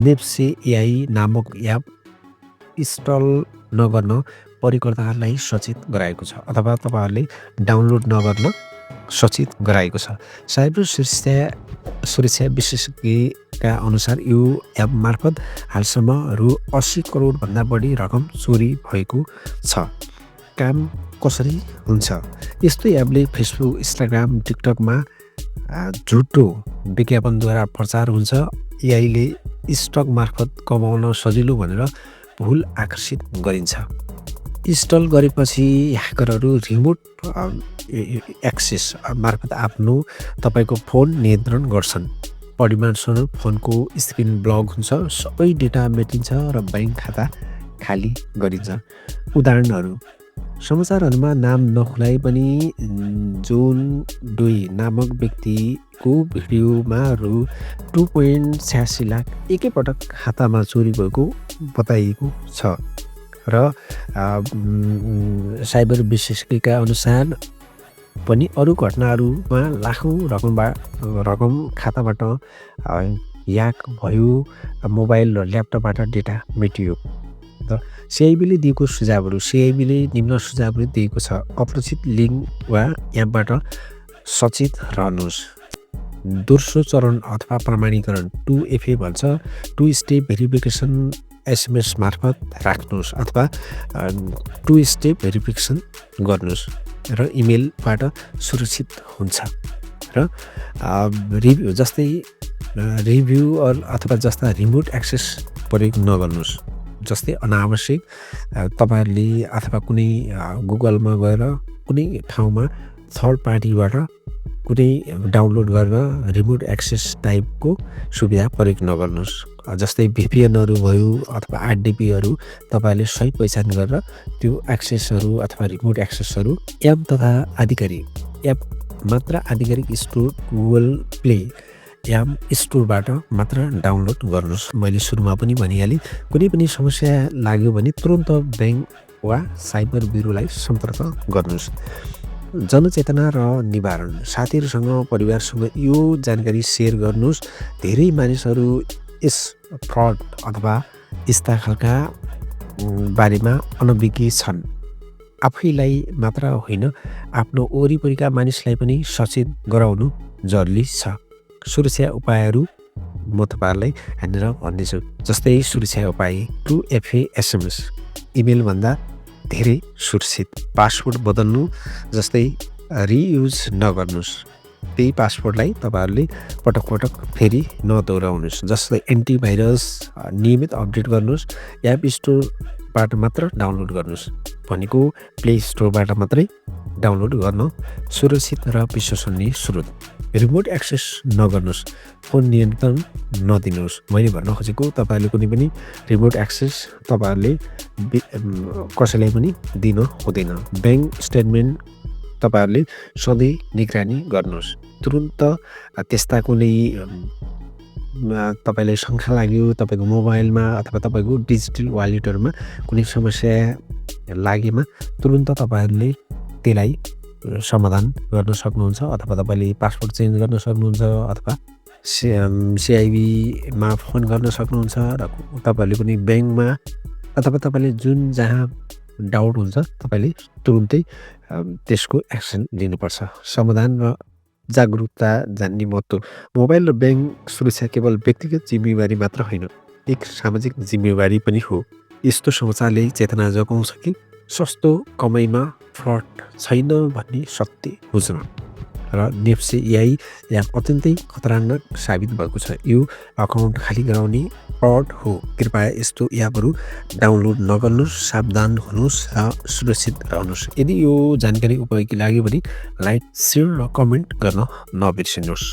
NEPSE AI नामक app install नगर्न प्रयोगकर्ताहरूलाई सचेत गराएको छ अथवा तपाईँहरूले डाउनलोड नगर्न सचेत गराएको छ। साइबर सुरक्षा विशेषज्ञका अनुसार यो एप मार्फत हालसम्म रु 80 करोडभन्दा बढी रकम चोरी भएको छ। काम कसरी हुन्छ? यस्तो एपले फेसबुक, इन्स्टाग्राम, टिकटकमा झुटो विज्ञापनद्वारा प्रचार हुन्छ। एआईले स्टक मार्फत कमाउन सजिलो भनेर भुल आकर्षित गरिन्छ। इन्स्टल गरेपछि ह्याकरहरू रिमोट एक्सेस मार्फत आफ्नो तपाईँको फोन नियन्त्रण गर्छन्। परिणामस्वरूप फोनको स्क्रिन ब्लक हुन्छ, सबै डेटा मेटिन्छ र ब्याङ्क खाता खाली गरिन्छ। उदाहरणहरू समाचारहरूमा नाम नखुलाइ पनि जोन डोई नामक व्यक्तिको भिडियोमा रु 2.86 लाख एकैपटक खातामा चोरी भएको बताइएको छ र साइबर विशेषज्ञका अनुसार पनि अरू घटनाहरूमा लाखौँ रकम खाताबाट ह्याक भयो, मोबाइल र ल्यापटपबाट डेटा मेटियो। सिआइबीले दिएको सुझावहरू निम्न सुझावहरू दिएको छ। अपरिचित लिङ्क वा एपबाट सचेत रहनुहोस्। दोस्रो चरण अथवा प्रमाणीकरण 2FA भन्छ, 2 स्टेप भेरिफिकेसन SMS मार्फत राख्नुहोस् अथवा 2 स्टेप भेरिफिकेसन गर्नुहोस् र इमेलबाट सुरक्षित हुन्छ। र रिभ्यू अथवा जस्ता रिमोट एक्सेस प्रयोग नगर्नुहोस्। जस्तै अनावश्यक तपाईँहरूले अथवा कुनै गुगलमा गएर कुनै ठाउँमा थर्ड पार्टीबाट कुनै डाउनलोड गरेर रिमोट एक्सेस टाइपको सुविधा प्रयोग नगर्नुहोस्। जस्तै VPNहरू भयो अथवा RDPहरू तपाईँहरूले सही पहिचान गरेर त्यो एक्सेसहरू अथवा रिमोट एक्सेसहरू एप मात्र आधिकारिक स्टोर गुगल प्ले एप स्टोरबाट मात्र डाउनलोड गर्नुहोस्। मैले सुरुमा पनि भनिहालेँ, कुनै पनि समस्या लाग्यो भने तुरन्त ब्याङ्क वा साइबर ब्युरोलाई सम्पर्क गर्नुहोस्। जनचेतना र निवारण साथीहरूसँग, परिवारसँग यो जानकारी सेयर गर्नुहोस्। धेरै मानिसहरू यस फ्रड अथवा यस्ता खालका बारेमा अनभिज्ञ छन्। आफैलाई मात्र होइन, आफ्नो वरिपरिका मानिसलाई पनि सचेत गराउनु जरुरी छ। सुरक्षा उपायहरू म तपाईँहरूलाई यहाँनिर भन्दैछु। जस्तै सुरक्षा उपाय 2FA SMS इमेलभन्दा धेरै सुरक्षित। पासवर्ड बदल्नु, जस्तै रियुज नगर्नुहोस्। त्यही पासवर्डलाई तपाईँहरूले पटक फेरि नदोहोऱ्याउनुहोस्। जस्तै एन्टिभाइरस नियमित अपडेट गर्नुहोस्। एप स्टोरबाट मात्र डाउनलोड गर्नुहोस् भनेको प्ले स्टोरबाट मात्रै डाउनलोड गर्न सुरक्षित र विश्वसनीय स्रोत। रिमोट एक्सेस नगर्नुहोस्। फोन नियन्त्रण नदिनुहोस्। मैले भन्न खोजेको तपाईँहरूले कुनै पनि रिमोट एक्सेस तपाईँहरूले कसैलाई पनि दिन हुँदैन। ब्याङ्क स्टेटमेन्ट तपाईँहरूले सधैँ निगरानी गर्नुहोस्। तुरुन्त त्यस्ता कुनै तपाईँलाई शङ्का लाग्यो, तपाईँको मोबाइलमा अथवा तपाईँको डिजिटल वालेटहरूमा कुनै समस्या लागेमा तुरुन्त तपाईँहरूले त्यसलाई समाधान गर्न सक्नुहुन्छ। अथवा तपाईँले पासवर्ड चेन्ज गर्न सक्नुहुन्छ अथवा CIBमा फोन गर्न सक्नुहुन्छ र तपाईँहरूले कुनै ब्याङ्कमा अथवा तपाईँले जहाँ डाउट हुन्छ तपाईँले तुरुन्तै त्यसको एक्सन लिनुपर्छ। समाधान र जागरुकता जान्ने महत्त्व। मोबाइल र ब्याङ्क सुरक्षा केवल व्यक्तिगत जिम्मेवारी मात्र होइन, एक सामाजिक जिम्मेवारी पनि हो। यस्तो समाचारले चेतना जगाउँछ कि सस्तो कमाइमा फ्रड छैन भन्ने सत्य बुझ्न। र नेप्से AI एप अत्यन्तै खतरनाक साबित भएको छ। यो अकाउन्ट खाली गराउने फ्रड हो। कृपया यस्तो एपहरू डाउनलोड नगर्नुहोस्, सावधान हुनुहोस् र सुरक्षित रहनुहोस्। यदि यो जानकारी उपयोगी लाग्यो भने लाइक, सेयर र कमेन्ट गर्न नबिर्सिनुहोस्।